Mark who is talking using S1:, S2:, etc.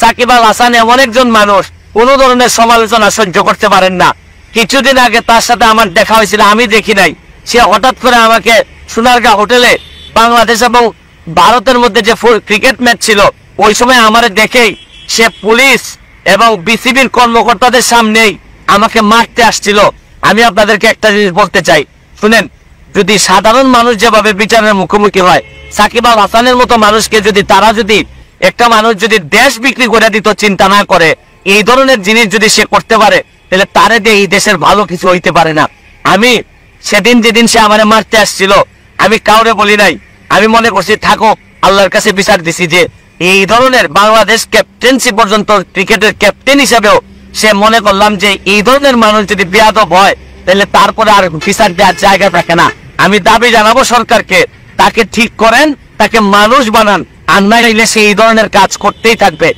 S1: সাকিব আল হাসান এমন একজন মানুষ কোন ধরনের সমালোচনা সহ্য করতে পারেন না। কিছুদিন আগে তার সাথে আমার দেখা হয়েছিল, আমি দেখি নাই। সে হঠাৎ করে আমাকে সোনারগাঁ হোটেলে বাংলাদেশ এবং ভারতের মধ্যে যে ক্রিকেট ম্যাচ ছিল ওই সময় আমার দেখেই সে পুলিশ এবং বিসিবির কর্মকর্তাদের সামনেই আমাকে মারতে আসছিল। আমি আপনাদেরকে একটা জিনিস বলতে চাই, শুনেন, যদি সাধারণ মানুষ যেভাবে বিচারের মুখোমুখি হয়, সাকিব আল হাসানের মতো মানুষকে যদি একটা মানুষ যদি দেশ বিক্রি করে দিত চিন্তা না করে, এই ধরনের জিনিস যদি সে করতে পারে, তাহলে তারে দিয়ে এই দেশের ভালো কিছু হইতে পারে না। আমি সেদিন যেদিন সে আমারে মারতে আসছিল, আমি কাউরে বলি নাই। আমি মনে করছি থাকো, আল্লাহর কাছে বিচার দিছি যে এই ধরনের বাংলাদেশ ক্যাপ্টেন্সি পর্যন্ত ক্রিকেটের ক্যাপ্টেন হিসেবেও সে মনে করলাম যে এই ধরনের মানুষ যদি বেয়াদব হয় তাহলে তারপরে আর বিচার দেওয়ার জায়গা থাকে না। আমি দাবি জানাবো সরকারকে, তাকে ঠিক করেন, তাকে মানুষ বানান, আর না হইলে সে এই ধরনের কাজ করতেই থাকবে।